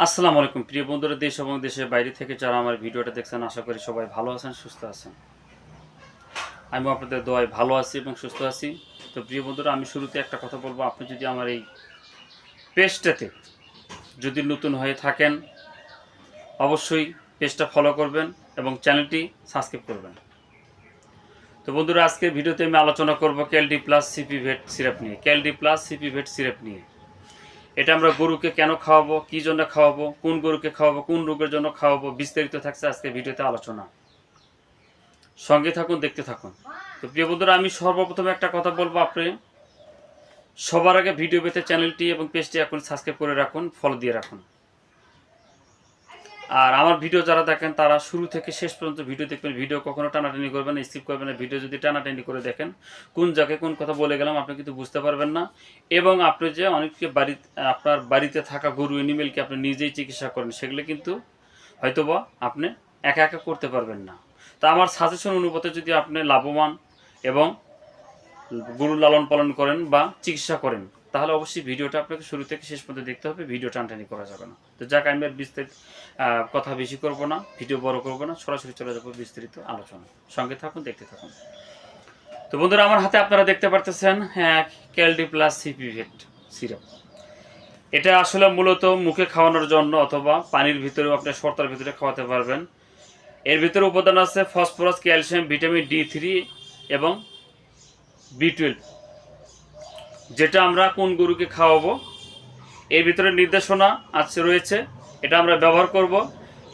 আসসালামু আলাইকুম প্রিয় বন্ধুরা, দেশ এবং দেশের বাইরে থেকে যারা আমার ভিডিওটা দেখছেন, আশা করি সবাই ভালো আছেন, সুস্থ আছেন। আমি আপনাদের দোয়ায় ভালো আছি এবং সুস্থ আছি। তো প্রিয় বন্ধুরা, আমি শুরুতে একটা কথা বলবো, আপনি যদি আমার এই পেজটাতে যদি নতুন হয়ে থাকেন, অবশ্যই পেজটা ফলো করবেন এবং চ্যানেলটি সাবস্ক্রাইব করবেন। তো বন্ধুরা, আজকের ভিডিওতে আমি আলোচনা করব ক্যালডি প্লাস সিপি ভেট সিরাপ নিয়ে। ক্যালডি প্লাস সিপি ভেট সিরাপ নিয়ে এটা আমরা গরুকে কেন খাওয়াবো, কী জন্য খাওয়াবো, কোন গরুকে খাওয়াবো, কোন রোগের জন্য খাওয়াবো, বিস্তারিত থাকছে আজকে ভিডিওতে আলোচনা। সঙ্গে থাকুন, দেখতে থাকুন। তো প্রিয় বন্ধুরা, আমি সর্বপ্রথমে একটা কথা বলবো, আপনি সবার আগে ভিডিও পেতে চ্যানেলটি এবং পেজটি এখন সাবস্ক্রাইব করে রাখুন, ফলো দিয়ে রাখুন। আর আমার ভিডিও যারা দেখেন তারা শুরু থেকে শেষ পর্যন্ত ভিডিও দেখবেন। ভিডিও কখনো টানাটানি করবেন না, স্কিপ করবেন না। ভিডিও যদি টানাটানি করে দেখেন, কোন জায়গায় কোন কথা বলে গেলাম আপনি কিন্তু বুঝতে পারবেন না। এবং আপনি যে অনেককে আপনার বাড়িতে থাকা গরু এনিমেলকে আপনি নিজেই চিকিৎসা করেন, সেগুলো কিন্তু হয়তোবা আপনি একা একা করতে পারবেন না। তা আমার সাজেশন অনুপাতে যদি আপনি লাভবান এবং গরু লালন পালন করেন বা চিকিৎসা করেন, তাহলে অবশ্যই ভিডিওটা আপনাকে শুরু থেকে শেষ পর্যন্ত দেখতে হবে। ভিডিও টানটানি করা যাবে না। তো যাক, আমি আর বিস্তারিত কথা বেশি করব না, ভিডিও বড় করব না, সরাসরি চলে যাবো বিস্তারিত আলোচনা। সঙ্গে থাকুন, দেখতে থাকুন। তো বন্ধুরা, আমার হাতে আপনারা দেখতে পারতেছেন ক্যালডি প্লাস সিপি ভেট সিরাপ। এটা আসলে মূলত মুখে খাওয়ানোর জন্য অথবা পানির ভিতরেও আপনি শর্তার ভিতরে খাওয়াতে পারবেন। এর ভিতরে উপাদান আছে ফসফরাস, ক্যালসিয়াম, ভিটামিন D3 এবং B12, যেটা আমরা কোন গরুকে খাওয়াবো এর ভিতরে নির্দেশনা রয়েছে। এটা আমরা ব্যবহার করব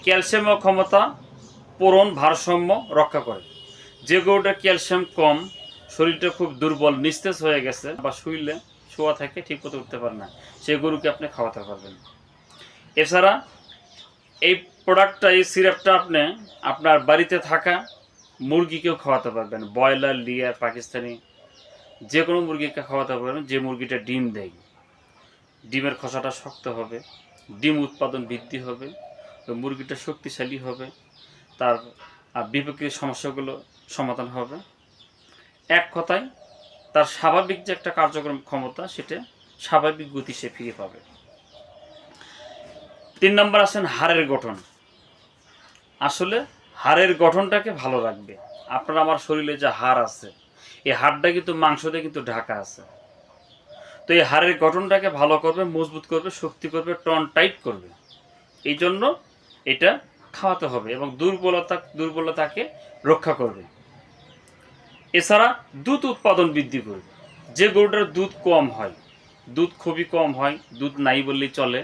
ক্যালসিয়াম ক্ষমতা পূরণ ভারসাম্য রক্ষা করে। যে গরুটার ক্যালসিয়াম কম, শরীরটা খুব দুর্বল নিস্তেজ হয়ে গেছে বা শুইলে শোয়া থেকে ঠিক মতো উঠতে পারে না, সেই গরুকে আপনি খাওয়াতে পারবেন। এছাড়া এই প্রোডাক্টটা, এই সিরাপটা আপনি আপনার বাড়িতে থাকা মুরগিকেও খাওয়াতে পারবেন। ব্রয়লার, লিয়ার, পাকিস্তানি যে কোনো মুরগিকে খাওয়াতে পারবেন যে মুরগিটা ডিম দেয়। ডিমের খোসাটা শক্ত হবে, ডিম উৎপাদন বৃদ্ধি হবে, মুরগিটা শক্তিশালী হবে, তার বিপক্ষে সমস্যাগুলো সমাধান হবে। এক কথায় তার স্বাভাবিক যে একটা কার্যক্রম ক্ষমতা, সেটা স্বাভাবিক গতি সে ফিরে পাবে। 3 নম্বর আসেন হাড়ের গঠন। আসলে হাড়ের গঠনটাকে ভালো রাখবে। আপনার আমার শরীরে যে হাড় আছে, এই হাড়টা কিন্তু মাংস দিয়ে কিন্তু ঢাকা আছে। তো এই হাড়ের গঠনটাকে ভালো করবে, মজবুত করবে, শক্তি করবে, টন টাইট করবে। এই জন্য এটা খাওয়াতে হবে এবং দুর্বলতাকে রক্ষা করবে। এছাড়া দুধ উৎপাদন বৃদ্ধি করবে। যে গরুটার দুধ কম হয়, দুধ খুবই কম হয়, দুধ নাই বললেই চলে,